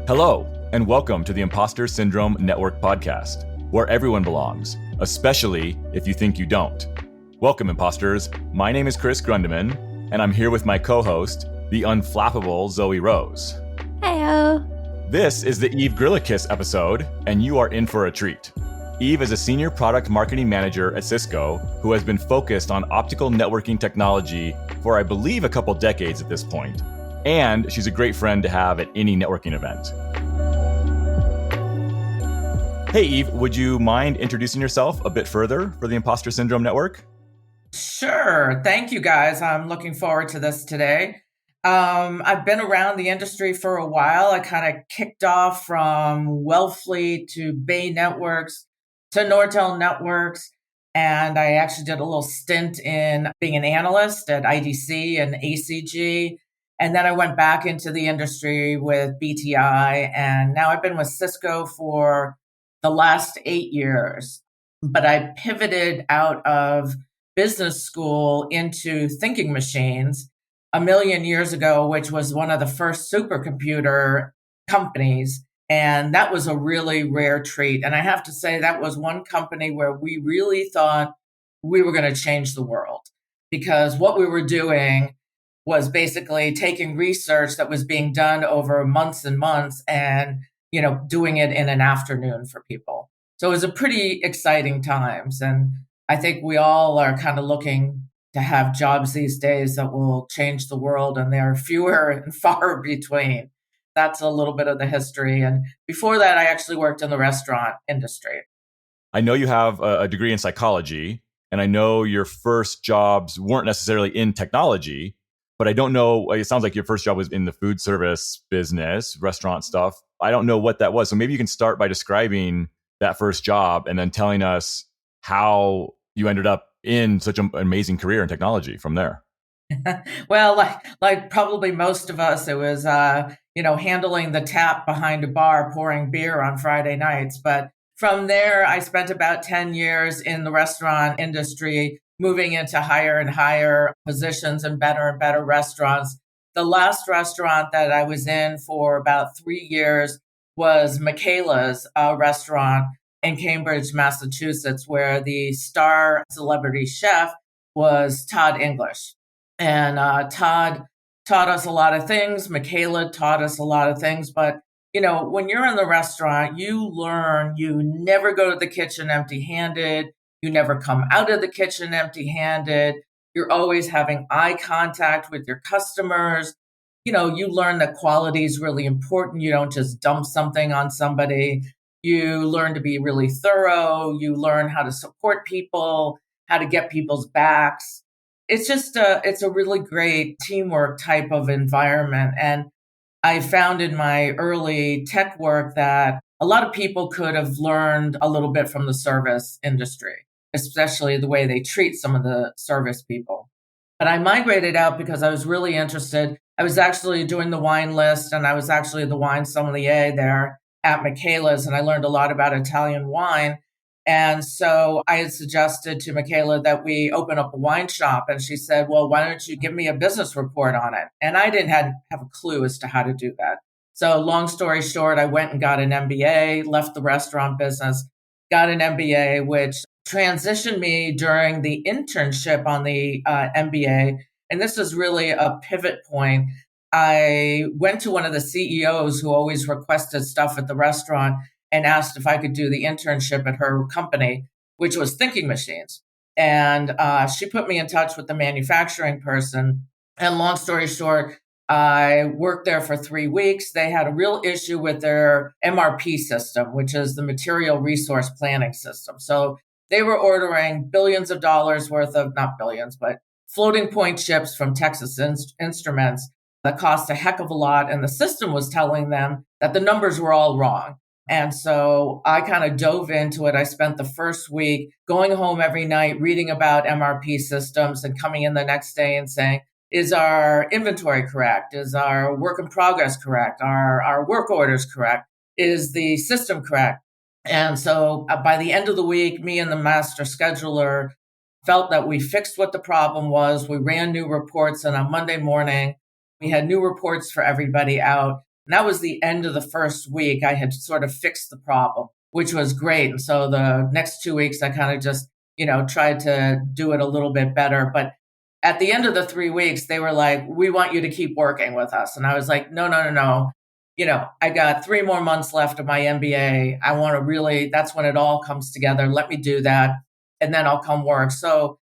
Hello, and welcome to the Imposter Syndrome Network podcast, where everyone belongs, especially if you think you don't. Welcome, imposters. My name is Chris Grundeman, and I'm here with my co-host, the unflappable Zoe Rose. Heyo. This is the Eve Griliches episode, and you are in for a treat. Eve is a senior product marketing manager at Cisco who has been focused on optical networking technology for, I believe, a couple decades at this point. And she's a great friend to have at any networking event. Hey, Eve, would you mind introducing yourself a bit further for the Imposter Syndrome Network? Sure. Thank you, guys. I'm looking forward to this today. I've been around the industry for a while. I kind of kicked off from Wellfleet to Bay Networks to Nortel Networks. And I actually did a little stint in being an analyst at IDC and ACG. And then I went back into the industry with BTI. And now I've been with Cisco for the last 8 years. But I pivoted out of business school into thinking machines a million years ago, which was one of the first supercomputer companies. And that was a really rare treat. And I have to say, that was one company where we really thought we were going to change the world, because what we were doing was basically taking research that was being done over months and months and, doing it in an afternoon for people. So it was a pretty exciting times. And I think we all are kind of looking to have jobs these days that will change the world, and they're fewer and far between. That's a little bit of the history. And before that, I actually worked in the restaurant industry. I know you have a degree in psychology, and I know your first jobs weren't necessarily in technology, but I don't know, it sounds like your first job was in the food service business, restaurant stuff. I don't know what that was. So maybe you can start by describing that first job and then telling us how you ended up in such an amazing career in technology from there. Well, like probably most of us, it was, handling the tap behind a bar, pouring beer on Friday nights. But from there, I spent about 10 years in the restaurant industry, moving into higher and higher positions and better restaurants. The last restaurant that I was in for about 3 years was Michaela's restaurant in Cambridge, Massachusetts, where the star celebrity chef was Todd English. And Todd taught us a lot of things. Michaela taught us a lot of things. But, when you're in the restaurant, you learn you never go to the kitchen empty-handed. You never come out of the kitchen empty-handed. You're always having eye contact with your customers. You learn that quality is really important. You don't just dump something on somebody. You learn to be really thorough. You learn how to support people, how to get people's backs. It's just it's a really great teamwork type of environment. And I found in my early tech work that a lot of people could have learned a little bit from the service industry, especially the way they treat some of the service people. But I migrated out because I was really interested. I was actually doing the wine list, and I was actually the wine sommelier there at Michaela's, and I learned a lot about Italian wine. And so I had suggested to Michaela that we open up a wine shop. And she said, well, why don't you give me a business report on it? And I didn't have a clue as to how to do that. So long story short, I went and got an MBA, left the restaurant business, got an MBA, which transitioned me during the internship on the MBA. And this is really a pivot point. I went to one of the CEOs who always requested stuff at the restaurant and asked if I could do the internship at her company, which was Thinking Machines. And she put me in touch with the manufacturing person. And long story short, I worked there for 3 weeks. They had a real issue with their MRP system, which is the material resource planning system. So they were ordering billions of dollars worth of, not billions, but floating point chips from Texas Instruments that cost a heck of a lot. And the system was telling them that the numbers were all wrong. And so I kind of dove into it. I spent the first week going home every night, reading about MRP systems and coming in the next day and saying, is our inventory correct? Is our work in progress correct? Are our work orders correct? Is the system correct? And so by the end of the week, me and the master scheduler felt that we fixed what the problem was. We ran new reports, and on Monday morning, we had new reports for everybody out. And that was the end of the first week. I had sort of fixed the problem, which was great. And so the next 2 weeks, I kind of just, tried to do it a little bit better. But at the end of the 3 weeks, they were like, we want you to keep working with us. And I was like, no, no, no, no. I got 3 more months left of my MBA. I want to really, that's when it all comes together. Let me do that. And then I'll come work. So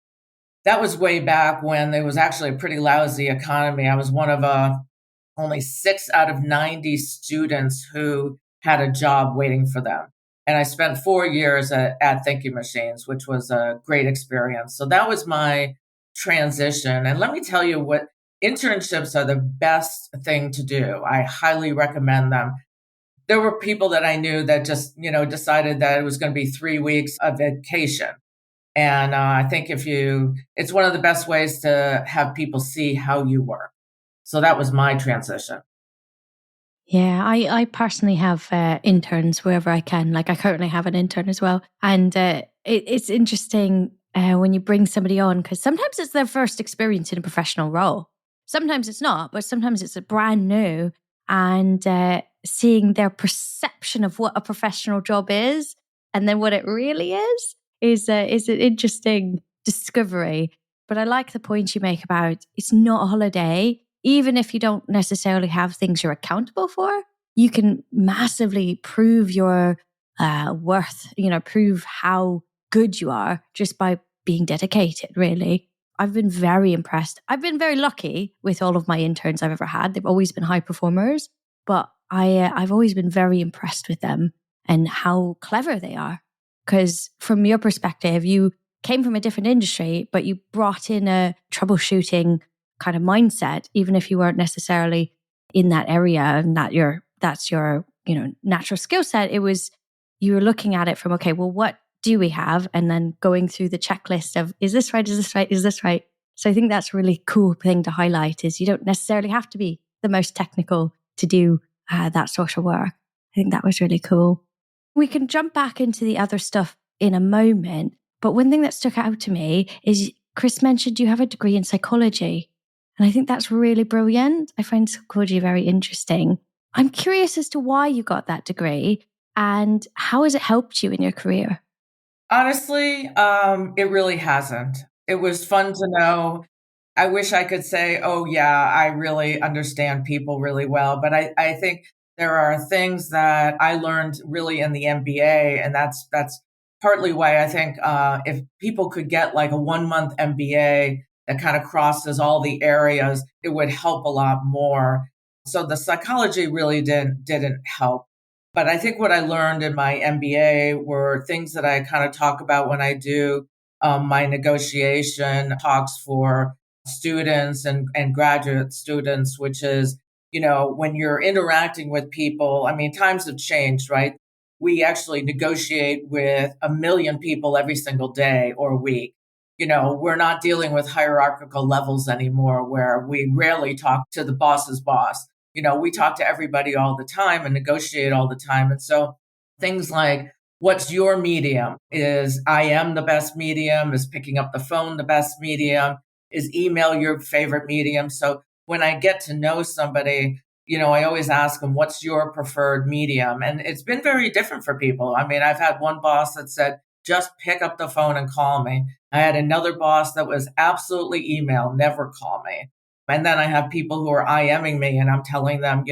that was way back when it was actually a pretty lousy economy. I was one of only 6 out of 90 students who had a job waiting for them. And I spent 4 years at Thinking Machines, which was a great experience. So that was my transition. And let me tell you what internships are the best thing to do. I highly recommend them. There were people that I knew that just, decided that it was going to be 3 weeks of vacation. And I think it's one of the best ways to have people see how you work. So that was my transition. Yeah, I personally have interns wherever I can. Like I currently have an intern as well. And it's interesting when you bring somebody on, because sometimes it's their first experience in a professional role. Sometimes it's not, but sometimes it's a brand new. And seeing their perception of what a professional job is and then what it really is an interesting discovery. But I like the point you make about it's not a holiday. Even if you don't necessarily have things you're accountable for, you can massively prove your worth, prove how good you are just by being dedicated, really. I've been very impressed. I've been very lucky with all of my interns I've ever had. They've always been high performers, but I've always been very impressed with them and how clever they are. Because from your perspective, you came from a different industry, but you brought in a troubleshooting kind of mindset, even if you weren't necessarily in that area and that's your natural skill set. It was, you were looking at it from, okay, well, what do we have? And then going through the checklist of, is this right? Is this right? Is this right? So I think that's a really cool thing to highlight, is you don't necessarily have to be the most technical to do that sort of work. I think that was really cool. We can jump back into the other stuff in a moment, but one thing that stuck out to me is Chris mentioned you have a degree in psychology. And I think that's really brilliant. I find psychology very interesting. I'm curious as to why you got that degree and how has it helped you in your career? Honestly, it really hasn't. It was fun to know. I wish I could say, oh, yeah, I really understand people really well. But I think there are things that I learned really in the MBA. And that's partly why I think if people could get like a 1 month MBA that kind of crosses all the areas, it would help a lot more. So the psychology really didn't help. But I think what I learned in my MBA were things that I kind of talk about when I do my negotiation talks for students and graduate students, which is, when you're interacting with people, I mean, times have changed, right? We actually negotiate with 1 million people every single day or week. We're not dealing with hierarchical levels anymore where we rarely talk to the boss's boss. We talk to everybody all the time and negotiate all the time. And so things like, what's your medium? Is I am the best medium? Is picking up the phone the best medium? Is email your favorite medium? So when I get to know somebody, I always ask them, what's your preferred medium? And it's been very different for people. I mean, I've had one boss that said, just pick up the phone and call me. I had another boss that was absolutely email, never call me. And then I have people who are IMing me and I'm telling them,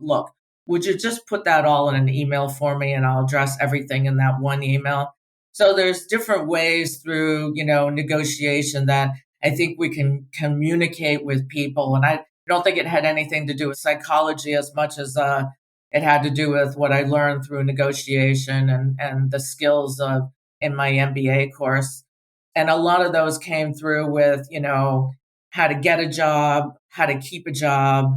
look, would you just put that all in an email for me and I'll address everything in that one email? So there's different ways through, negotiation that I think we can communicate with people. And I don't think it had anything to do with psychology as much as it had to do with what I learned through negotiation and the skills of in my MBA course. And a lot of those came through with, how to get a job, how to keep a job,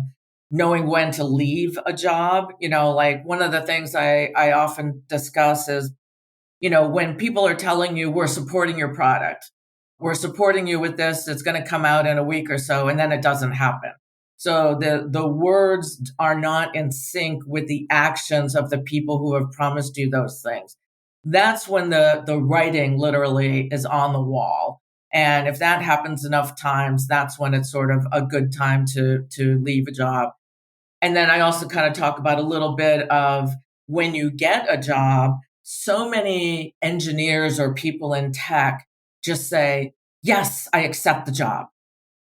knowing when to leave a job. Like one of the things I often discuss is, when people are telling you we're supporting your product, we're supporting you with this, it's going to come out in a week or so, and then it doesn't happen. So the words are not in sync with the actions of the people who have promised you those things. That's when the writing literally is on the wall. And if that happens enough times, that's when it's sort of a good time to leave a job. And then I also kind of talk about a little bit of when you get a job, so many engineers or people in tech just say, yes, I accept the job.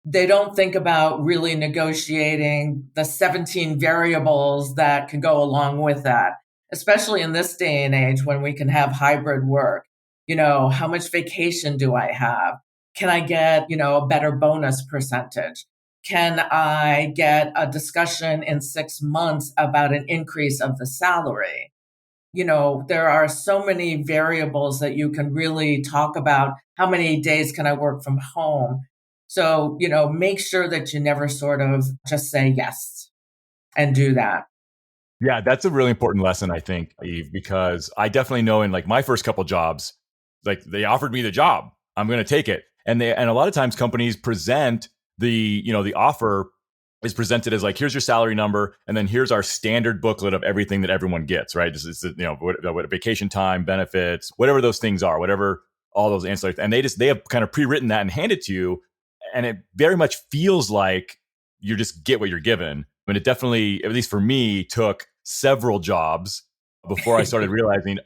They don't think about really negotiating the 17 variables that can go along with that, especially in this day and age when we can have hybrid work. How much vacation do I have? Can I get, a better bonus percentage? Can I get a discussion in 6 months about an increase of the salary? There are so many variables that you can really talk about. How many days can I work from home? So, make sure that you never sort of just say yes and do that. Yeah, that's a really important lesson, I think, Eve, because I definitely know in like my first couple jobs, like they offered me the job, I'm going to take it. And a lot of times companies present the offer is presented as like, here's your salary number. And then here's our standard booklet of everything that everyone gets, right? This is, what vacation time, benefits, whatever those things are, whatever, all those ancillary. And they have kind of pre-written that and hand it to you. And it very much feels like you just get what you're given. But it definitely, at least for me, took several jobs before I started realizing,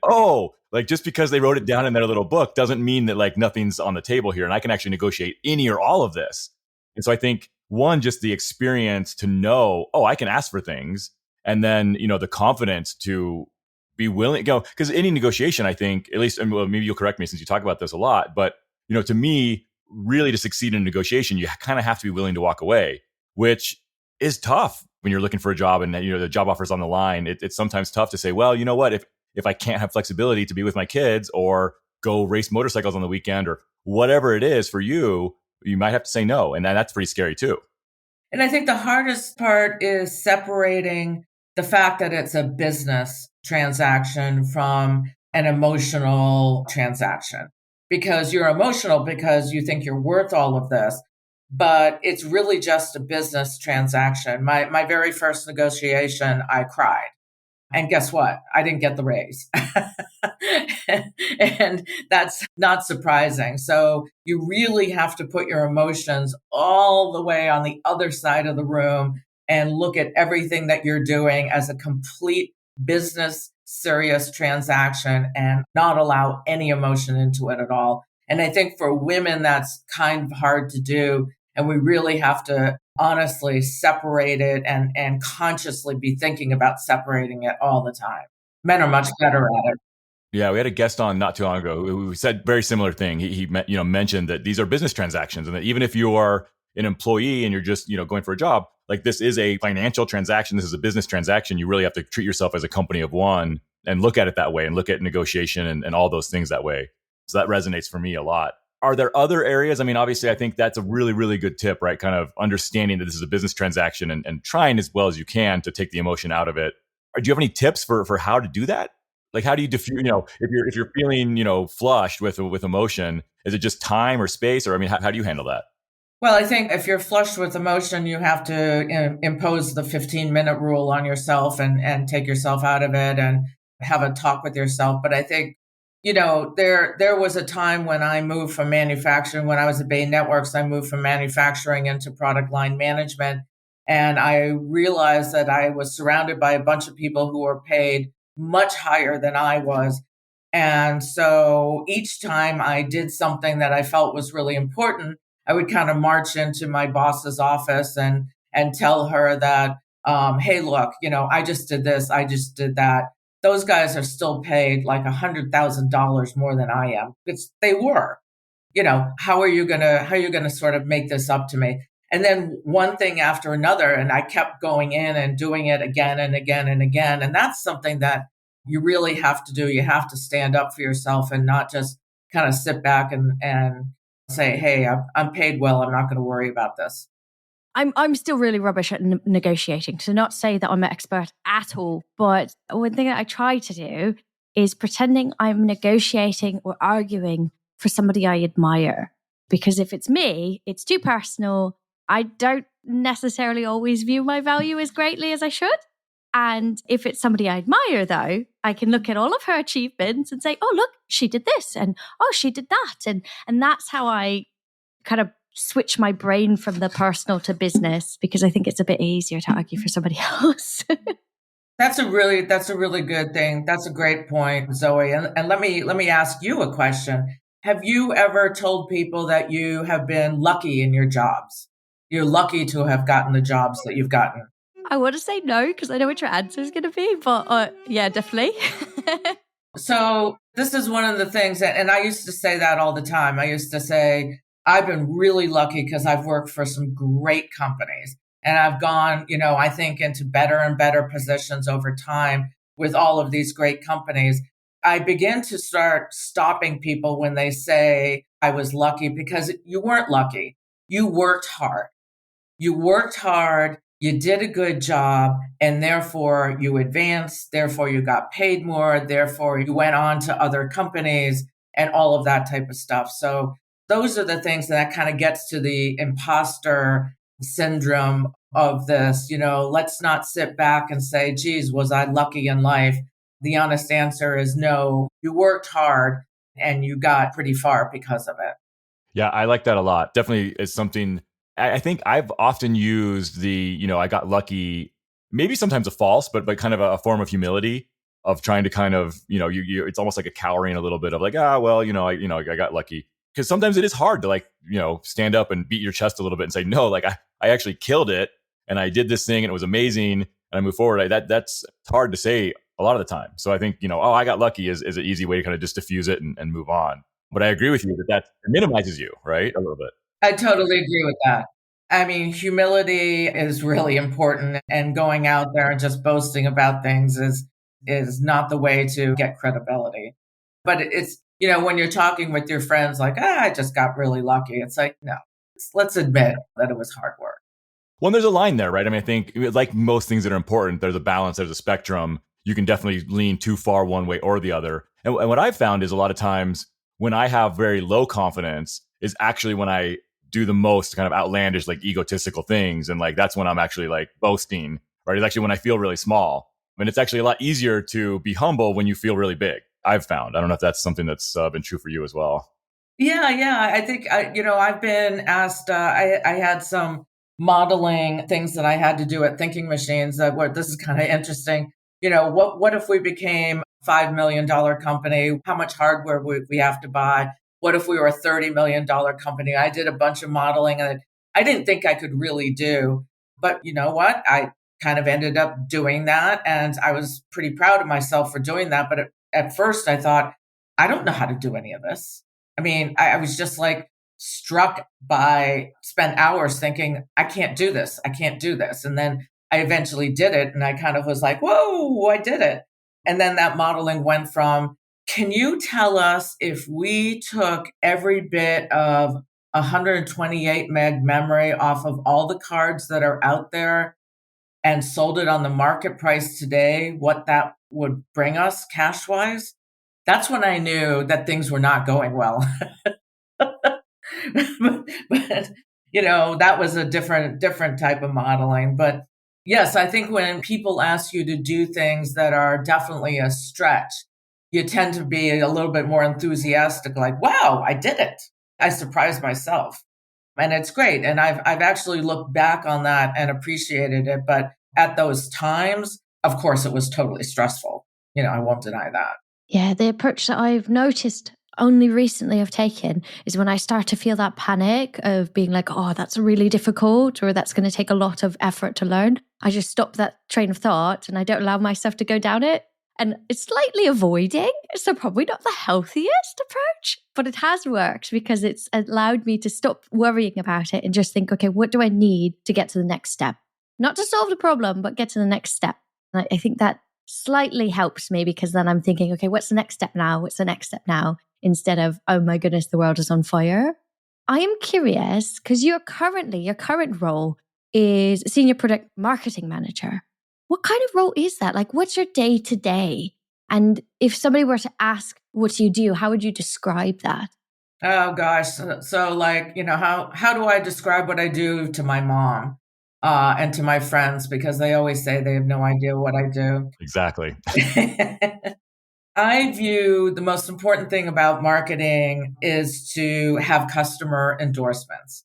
like just because they wrote it down in their little book doesn't mean that like nothing's on the table here and I can actually negotiate any or all of this. And so I think one, just the experience to know, I can ask for things. And then, the confidence to be willing to go. Because any negotiation, I think, at least, and maybe you'll correct me since you talk about this a lot, but, to me, really to succeed in a negotiation, you kind of have to be willing to walk away, which is tough when you're looking for a job and the job offer's on the line. It's sometimes tough to say, well, you know what, if I can't have flexibility to be with my kids or go race motorcycles on the weekend or whatever it is for you, you might have to say no. And that's pretty scary too. And I think the hardest part is separating the fact that it's a business transaction from an emotional transaction. Because you're emotional because you think you're worth all of this, but it's really just a business transaction. My very first negotiation, I cried. And guess what? I didn't get the raise. And that's not surprising. So you really have to put your emotions all the way on the other side of the room and look at everything that you're doing as a complete business, serious transaction and not allow any emotion into it at all. And I think for women, that's kind of hard to do. And we really have to honestly separate it and consciously be thinking about separating it all the time. Men are much better at it. Yeah, we had a guest on not too long ago who said very similar thing. He mentioned that these are business transactions and that even if you are an employee and you're just, going for a job, like this is a financial transaction. This is a business transaction. You really have to treat yourself as a company of one and look at it that way and look at negotiation and all those things that way. So that resonates for me a lot. Are there other areas? I mean, obviously, I think that's a really, really good tip, right? Kind of understanding that this is a business transaction and trying as well as you can to take the emotion out of it. Or do you have any tips for how to do that? Like, how do you diffuse? If you're feeling, flushed with emotion, is it just time or space? Or I mean, how do you handle that? Well, I think if you're flushed with emotion, you have to impose the 15-minute rule on yourself and take yourself out of it and have a talk with yourself. But I think there was a time when I moved from manufacturing, when I was at Bay Networks, I moved from manufacturing into product line management. And I realized that I was surrounded by a bunch of people who were paid much higher than I was. And so each time I did something that I felt was really important, I would kind of march into my boss's office and tell her that, hey, look, I just did this, I just did that. Those guys are still paid like $100,000 more than I am. They were. How are you gonna sort of make this up to me? And then one thing after another, and I kept going in and doing it again and again and again. And that's something that you really have to do. You have to stand up for yourself and not just kind of sit back and say, hey, I'm paid well. I'm not going to worry about this. I'm still really rubbish at negotiating. To not say that I'm an expert at all, but one thing that I try to do is pretending I'm negotiating or arguing for somebody I admire. Because if it's me, it's too personal. I don't necessarily always view my value as greatly as I should. And if it's somebody I admire, though, I can look at all of her achievements and say, oh, look, she did this and oh, she did that. And that's how I kind of switch my brain from the personal to business because I think it's a bit easier to argue for somebody else. That's a really good thing. That's a great point, Zoe. And let me ask you a question. Have you ever told people that you have been lucky in your jobs? You're lucky to have gotten the jobs that you've gotten. I want to say no because I know what your answer is going to be, but yeah, definitely. So this is one of the things that, and I used to say that all the time. I used to say, I've been really lucky because I've worked for some great companies and I've gone, I think into better and better positions over time with all of these great companies. I begin to start stopping people when they say I was lucky because you weren't lucky. You worked hard. You worked hard, you did a good job, and therefore you advanced, therefore you got paid more, therefore you went on to other companies and all of that type of stuff. So those are the things that kind of gets to the imposter syndrome of this. Let's not sit back and say, geez, was I lucky in life? The honest answer is no, you worked hard and you got pretty far because of it. Yeah, I like that a lot. Definitely is something I think I've often used I got lucky, maybe sometimes a false, but kind of a form of humility of trying to kind of, it's almost like a cowering a little bit of like, well, I got lucky. Because sometimes it is hard to like, stand up and beat your chest a little bit and say, no, like I actually killed it and I did this thing and it was amazing and I moved forward. That's hard to say a lot of the time. So I think, I got lucky is an easy way to kind of just diffuse it and move on. But I agree with you that minimizes you, right? A little bit. I totally agree with that. I mean, humility is really important, and going out there and just boasting about things is not the way to get credibility. But it's, when you're talking with your friends like, I just got really lucky. It's like, no, let's admit that it was hard work. Well, there's a line there, right? I mean, I think like most things that are important, there's a balance, there's a spectrum. You can definitely lean too far one way or the other. And what I've found is a lot of times when I have very low confidence is actually when I do the most kind of outlandish, like egotistical things. And like, that's when I'm actually like boasting, right? It's actually when I feel really small. I mean, it's actually a lot easier to be humble when you feel really big. I've found. I don't know if that's something that's been true for you as well. Yeah. I think, I've been asked, I had some modeling things that I had to do at thinking machines this is kind of interesting. What if we became $5 million company? How much hardware would we have to buy? What if we were a $30 million company? I did a bunch of modeling and I didn't think I could really do, but you know what? I kind of ended up doing that. And I was pretty proud of myself for doing that. But at first I thought, I don't know how to do any of this. I mean, I was just like spent hours thinking, I can't do this. I can't do this. And then I eventually did it. And I kind of was like, whoa, I did it. And then that modeling went from, can you tell us if we took every bit of 128 meg memory off of all the cards that are out there and sold it on the market price today, what that would bring us cash wise? That's when I knew that things were not going well. but that was a different type of modeling. But yes, I think when people ask you to do things that are definitely a stretch, you tend to be a little bit more enthusiastic, like, wow, I did it. I surprised myself. And it's great. And I've actually looked back on that and appreciated it. But at those times, of course, it was totally stressful. I won't deny that. Yeah, the approach that I've noticed only recently I've taken is when I start to feel that panic of being like, oh, that's really difficult or that's going to take a lot of effort to learn. I just stop that train of thought and I don't allow myself to go down it. And it's slightly avoiding, so probably not the healthiest approach, but it has worked because it's allowed me to stop worrying about it and just think, okay, what do I need to get to the next step? Not to solve the problem, but get to the next step. And I think that slightly helps me because then I'm thinking, okay, what's the next step now? What's the next step now? Instead of, oh my goodness, the world is on fire. I am curious because your current role is senior product marketing manager. What kind of role is that? Like, what's your day to day? And if somebody were to ask, what do you do? How would you describe that? Oh gosh. So like, how do I describe what I do to my mom and to my friends? Because they always say they have no idea what I do. Exactly. I view the most important thing about marketing is to have customer endorsements.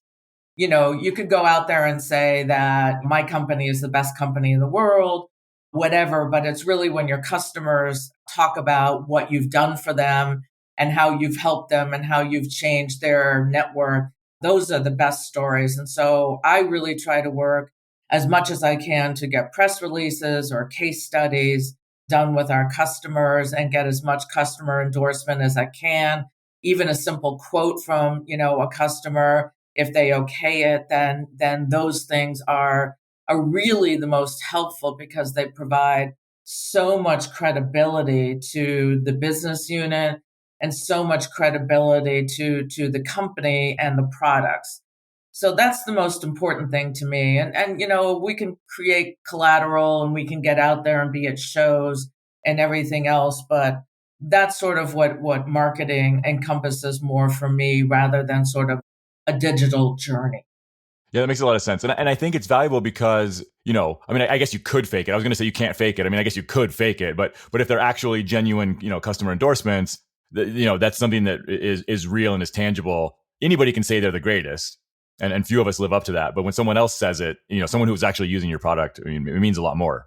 you could go out there and say that my company is the best company in the world, whatever, but it's really when your customers talk about what you've done for them and how you've helped them and how you've changed their network. Those are the best stories. And so I really try to work as much as I can to get press releases or case studies done with our customers and get as much customer endorsement as I can. Even a simple quote from, a customer, if they okay it, then those things are really the most helpful because they provide so much credibility to the business unit and so much credibility to the company and the products. So that's the most important thing to me. And we can create collateral and we can get out there and be at shows and everything else, but that's sort of what marketing encompasses more for me rather than sort of a digital journey. Yeah, that makes a lot of sense. And I think it's valuable because, I guess you could fake it. I was going to say you can't fake it. I guess you could fake it, but if they're actually genuine, customer endorsements, that's something that is real and is tangible. Anybody can say they're the greatest, and few of us live up to that. But when someone else says it, someone who's actually using your product, it means a lot more.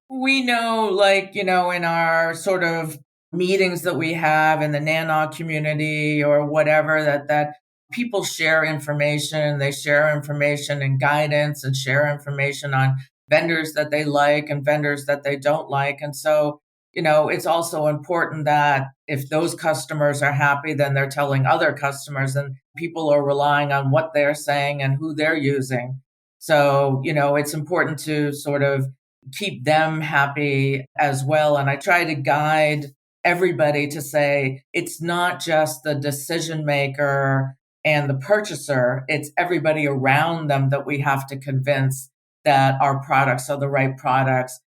We know, in our sort of meetings that we have in the NANOG community or whatever, that people share information. They share information and guidance and share information on vendors that they like and vendors that they don't like. And so, it's also important that if those customers are happy, then they're telling other customers and people are relying on what they're saying and who they're using. So, it's important to sort of keep them happy as well. And I try to guide everybody to say, it's not just the decision maker and the purchaser, it's everybody around them that we have to convince that our products are the right products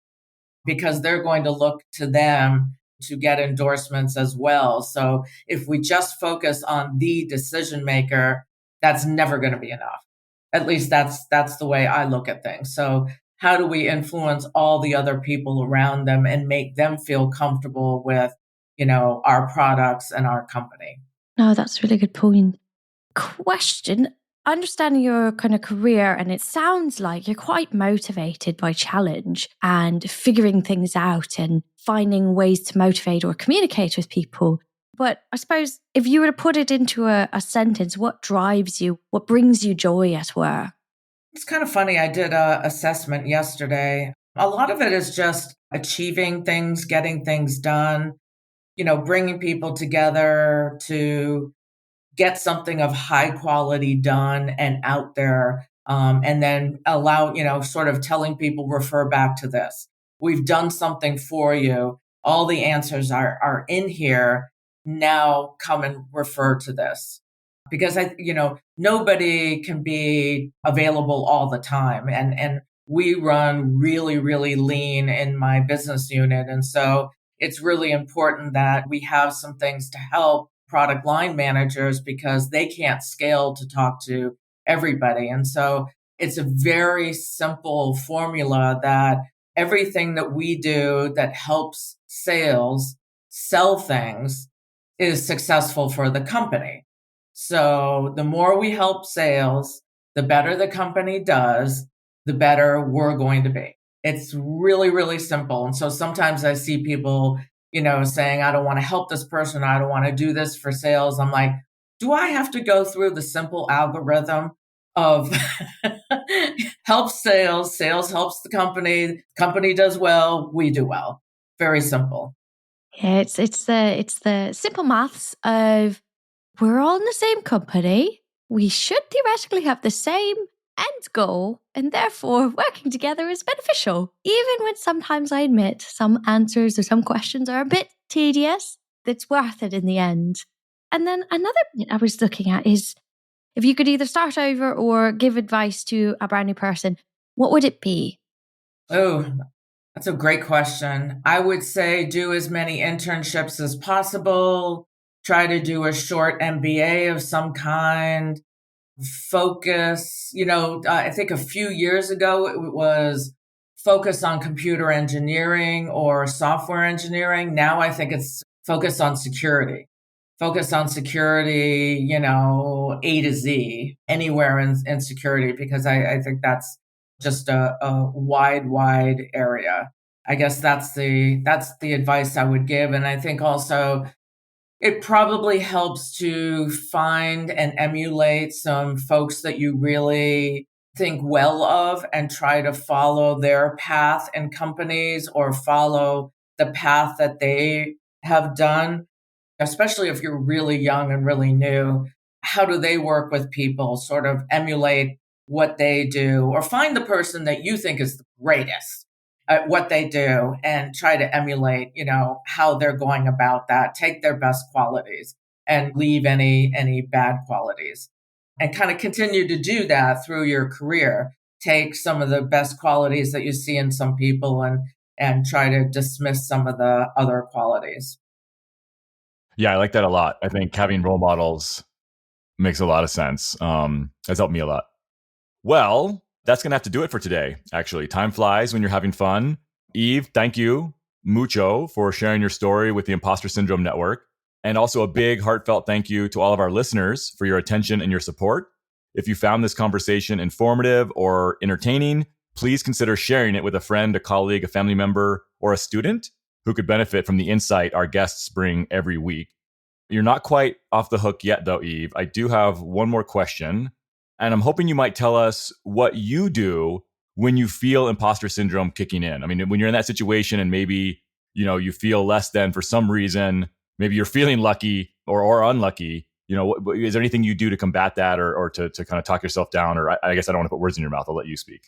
because they're going to look to them to get endorsements as well. So if we just focus on the decision maker, that's never going to be enough. At least that's the way I look at things. So how do we influence all the other people around them and make them feel comfortable with, our products and our company? No, that's a really good point. Question. Understanding your kind of career, and it sounds like you're quite motivated by challenge and figuring things out and finding ways to motivate or communicate with people. But I suppose if you were to put it into a sentence, what drives you? What brings you joy at work? It's kind of funny. I did an assessment yesterday. A lot of it is just achieving things, getting things done, bringing people together to get something of high quality done and out there. And then allow, sort of telling people, refer back to this. We've done something for you. All the answers are in here. Now come and refer to this. Because nobody can be available all the time. And we run really, really lean in my business unit. And so it's really important that we have some things to help product line managers because they can't scale to talk to everybody. And so it's a very simple formula that everything that we do that helps sales sell things is successful for the company. So the more we help sales, the better the company does, the better we're going to be. It's really, really simple. And so sometimes I see people, saying, I don't want to help this person. I don't want to do this for sales. I'm like, do I have to go through the simple algorithm of help sales? Sales helps the company does well, we do well. Very simple. Yeah, it's the simple maths of we're all in the same company. We should theoretically have the same end goal, and therefore working together is beneficial. Even when sometimes I admit some answers or some questions are a bit tedious, it's worth it in the end. And then another bit I was looking at is if you could either start over or give advice to a brand new person, what would it be? Oh, that's a great question. I would say do as many internships as possible. Try to do a short MBA of some kind. Focus, I think a few years ago it was focus on computer engineering or software engineering. Now I think it's focus on security. focus on security, A to Z, anywhere in security, because I think that's just a wide area. I guess that's the advice I would give. And I think also it probably helps to find and emulate some folks that you really think well of and try to follow their path in companies or follow the path that they have done, especially if you're really young and really new. How do they work with people? Sort of emulate what they do, or find the person that you think is the greatest at what they do and try to emulate, how they're going about that. Take their best qualities and leave any bad qualities, and kind of continue to do that through your career. Take some of the best qualities that you see in some people and try to dismiss some of the other qualities. Yeah, I like that a lot. I think having role models makes a lot of sense. Has helped me a lot. Well, that's going to have to do it for today, actually. Time flies when you're having fun. Eve, thank you mucho for sharing your story with the Imposter Syndrome Network. And also a big heartfelt thank you to all of our listeners for your attention and your support. If you found this conversation informative or entertaining, please consider sharing it with a friend, a colleague, a family member, or a student who could benefit from the insight our guests bring every week. You're not quite off the hook yet, though, Eve. I do have one more question, and I'm hoping you might tell us what you do when you feel imposter syndrome kicking in. I mean, when you're in that situation and maybe, you feel less than for some reason, maybe you're feeling lucky or unlucky, is there anything you do to combat that or to kind of talk yourself down? Or I guess I don't want to put words in your mouth. I'll let you speak.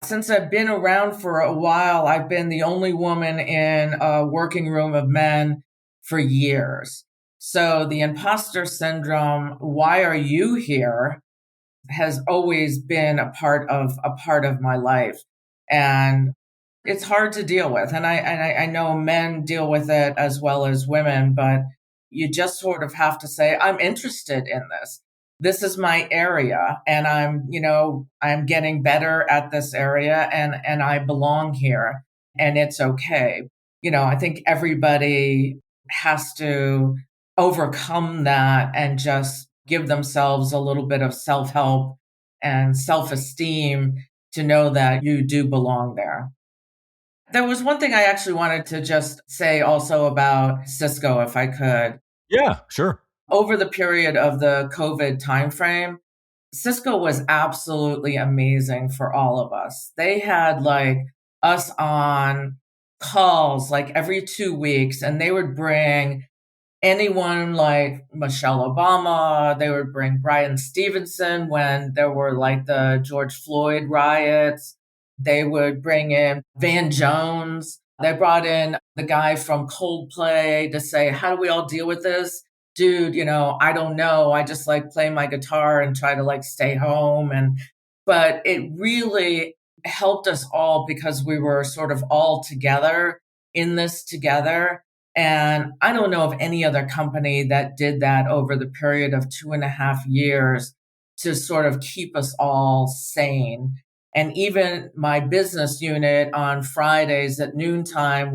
Since I've been around for a while, I've been the only woman in a working room of men for years. So the imposter syndrome, why are you here, has always been a part of my life. And it's hard to deal with. And I know men deal with it as well as women, but you just sort of have to say, I'm interested in this. This is my area, and I'm getting better at this area, and I belong here, and it's okay. I think everybody has to overcome that and just give themselves a little bit of self-help and self-esteem to know that you do belong there. There was one thing I actually wanted to just say also about Cisco, if I could. Yeah, sure. Over the period of the COVID timeframe, Cisco was absolutely amazing for all of us. They had us on calls every 2 weeks, and they would bring anyone like Michelle Obama. They would bring Brian Stevenson when there were the George Floyd riots. They would bring in Van Jones. They brought in the guy from Coldplay to say, how do we all deal with this? Dude, I don't know. I just play my guitar and try to stay home. But it really helped us all because we were sort of all together in this together. And I don't know of any other company that did that over the period of 2.5 years to sort of keep us all sane. And even my business unit on Fridays at noontime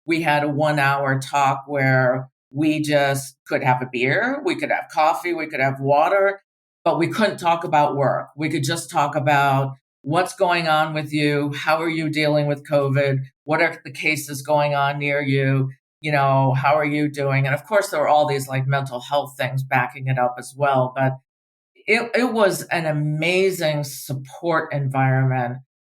we had a 1-hour talk where we just could have a beer, we could have coffee, we could have water, but we couldn't talk about work. We could just talk about what's going on with you, how are you dealing with COVID, what are the cases going on near you, how are you doing? And of course, there were all these mental health things backing it up as well. But it was an amazing support environment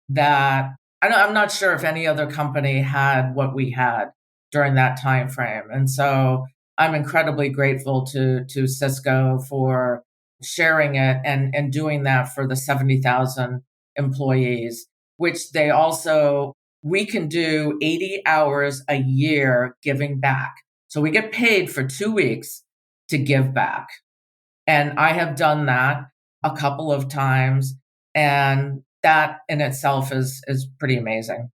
that I'm not sure if any other company had what we had during that time frame. And so I'm incredibly grateful to Cisco for sharing it and doing that for the 70,000 employees, which we can do 80 hours a year giving back. So we get paid for 2 weeks to give back. And I have done that a couple of times. And that in itself is pretty amazing.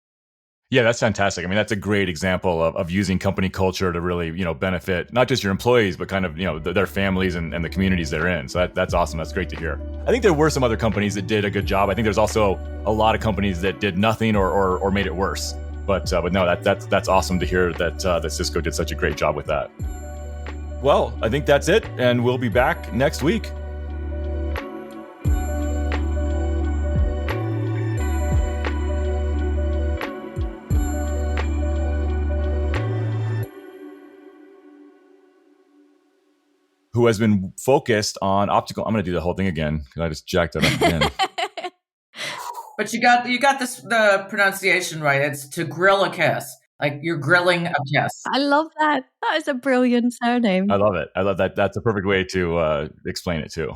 Yeah, that's fantastic. I mean, that's a great example of using company culture to really, benefit not just your employees, but kind of, their families and the communities they're in. So that's awesome. That's great to hear. I think there were some other companies that did a good job. I think there's also a lot of companies that did nothing or made it worse. But no, that's awesome to hear that Cisco did such a great job with that. Well, I think that's it, and we'll be back next week. Who has been focused on optical. I'm going to do the whole thing again because I just jacked it up again. But you got the pronunciation right. It's to grill a kiss. Like you're grilling a kiss. I love that. That is a brilliant surname. I love it. I love that. That's a perfect way to explain it too.